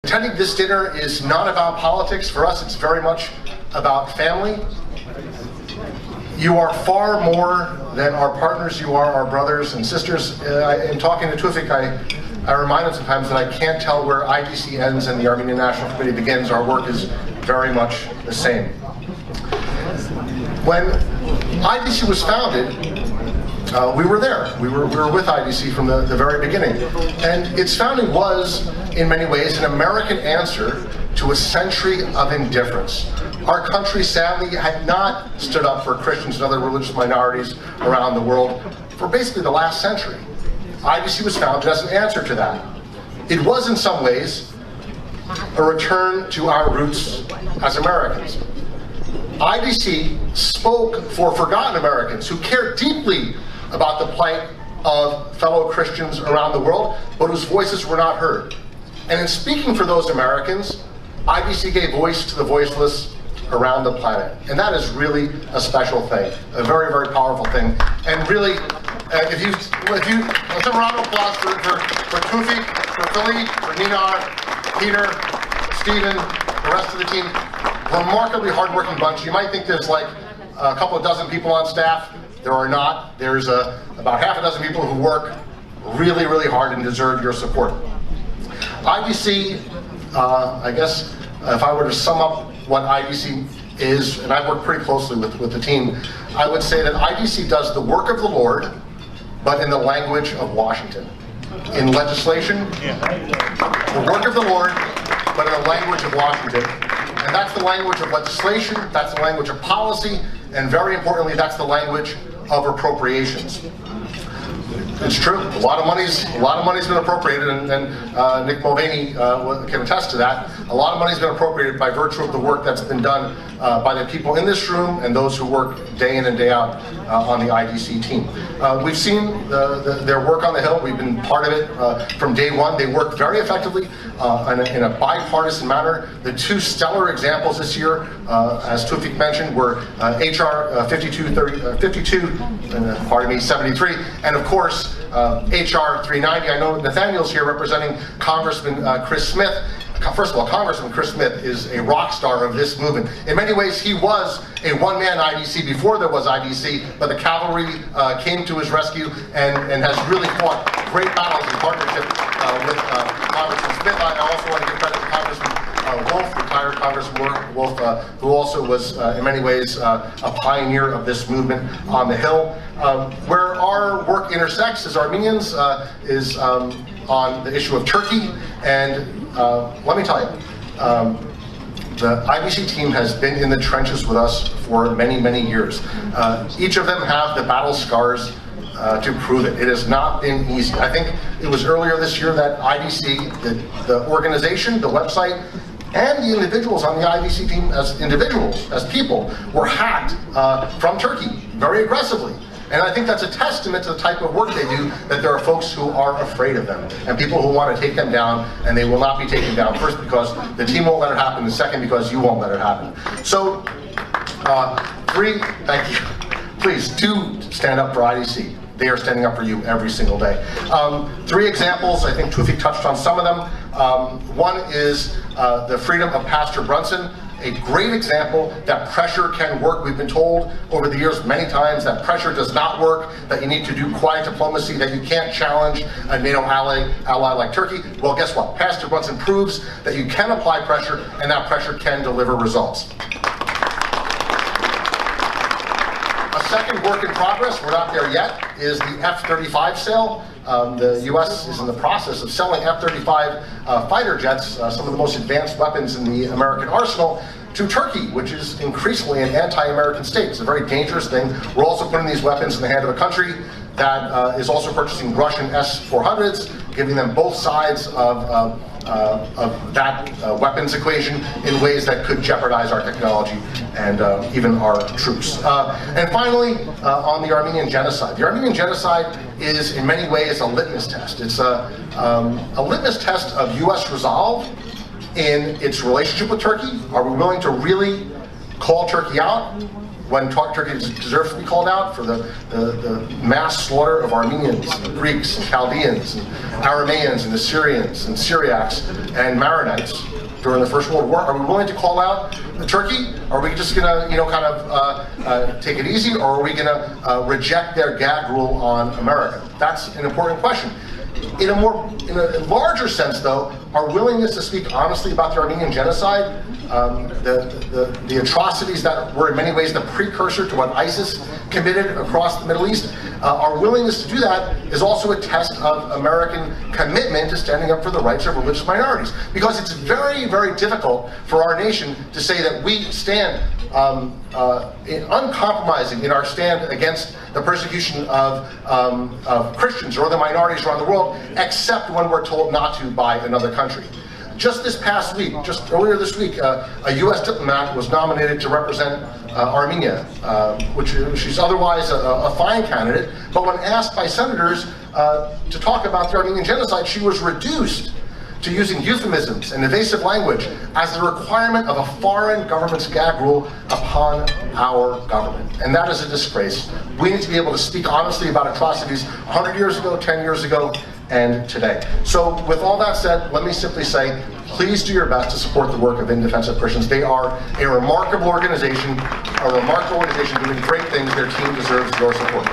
Attending this dinner is not about politics. For us, it's very much about family. You are far more than our partners. You are our brothers and sisters. In talking to Tufik, I remind him sometimes that I can't tell where IDC ends and the Armenian National Committee begins. Our work is very much the same. When IDC was founded, we were there. We were with IDC from the very beginning. And its founding was, in many ways, an American answer to a century of indifference. Our country, sadly, had not stood up for Christians and other religious minorities around the world for basically the last century. IDC was founded as an answer to that. It was, in some ways, a return to our roots as Americans. IDC spoke for forgotten Americans who cared deeply about the plight of fellow Christians around the world, but whose voices were not heard. And in speaking for those Americans, IDC gave voice to the voiceless around the planet. And that is really a special thing, a very, very powerful thing. And really, let's have a round of applause for Tufik, for Philippe, for Ninar, Peter, Stephen, the rest of the team. Remarkably hardworking bunch. You might think there's like a couple of dozen people on staff. There are not. There's about half a dozen people who work really, really hard and deserve your support. IDC, I guess, if I were to sum up what IDC is, and I've worked pretty closely with the team, I would say that IDC does the work of the Lord, but in the language of Washington. In legislation, the work of the Lord, but in the language of Washington. And that's the language of legislation, that's the language of policy, and very importantly, that's the language of appropriations. It's true. A lot of money's been appropriated, and Nick Mulvaney can attest to that. A lot of money's been appropriated by virtue of the work that's been done by the people in this room and those who work day in and day out on the IDC team. We've seen their work on the Hill. We've been part of it from day one. They worked very effectively in a bipartisan manner. The two stellar examples this year, as Tufik mentioned, were HR 73, and of course HR 390. I know Nathaniel's here representing Congressman Chris Smith. First of all, Congressman Chris Smith is a rock star of this movement. In many ways, he was a one-man IDC before there was IDC, but the cavalry came to his rescue and has really fought great battles in partnership with Congressman Smith. I also want to give credit to Congressman Wolf, retired Congressman Wolf, who also was in many ways a pioneer of this movement on the Hill. Where our work intersects as Armenians is on the issue of Turkey, and let me tell you, the IDC team has been in the trenches with us for many, many years. Each of them have the battle scars to prove it. It has not been easy. I think it was earlier this year that IDC, the organization, the website, and the individuals on the IDC team as individuals, as people, were hacked from Turkey very aggressively. And I think that's a testament to the type of work they do, that there are folks who are afraid of them, and people who want to take them down, and they will not be taken down. First, because the team won't let it happen, and second, because you won't let it happen. So, thank you. Please do stand up for IDC. They are standing up for you every single day. 3 examples, I think Tufik touched on some of them. One is the freedom of Pastor Brunson. A great example that pressure can work. We've been told over the years many times that pressure does not work, that you need to do quiet diplomacy, that you can't challenge a NATO ally like Turkey. Well, guess what? Pastor Brunson proves that you can apply pressure, and that pressure can deliver results. A second work in progress, we're not there yet, is the F-35 sale. The U.S. is in the process of selling F-35 fighter jets, some of the most advanced weapons in the American arsenal, to Turkey, which is increasingly an anti-American state. It's a very dangerous thing. We're also putting these weapons in the hand of a country that is also purchasing Russian S-400s, giving them both sides of that weapons equation in ways that could jeopardize our technology and even our troops. And finally, on the Armenian genocide. The Armenian genocide is in many ways a litmus test. It's a litmus test of U.S. resolve in its relationship with Turkey. Are we willing to really call Turkey out when Turkey deserves to be called out for the mass slaughter of Armenians, and Greeks, and Chaldeans, and Arameans, and Assyrians, and Syriacs, and Maronites during the First World War? Are we willing to call out Turkey? Are we just going to, kind of take it easy, or are we going to reject their gag rule on America? That's an important question. In a larger sense, though, our willingness to speak honestly about the Armenian genocide, the atrocities that were in many ways the precursor to what ISIS committed across the Middle East, our willingness to do that is also a test of American commitment to standing up for the rights of religious minorities. Because it's very, very difficult for our nation to say that we stand uncompromising in our stand against the persecution of Christians or the minorities around the world, except when we're told not to by another country. Just this past week, just earlier this week, a U.S. diplomat was nominated to represent Armenia, which she's otherwise a fine candidate, but when asked by senators to talk about the Armenian genocide, she was reduced to using euphemisms and evasive language as the requirement of a foreign government's gag rule upon our government. And that is a disgrace. We need to be able to speak honestly about atrocities 100 years ago, 10 years ago, and today. So with all that said, let me simply say, please do your best to support the work of In Defense of Christians. They are a remarkable organization doing great things. Their team deserves your support.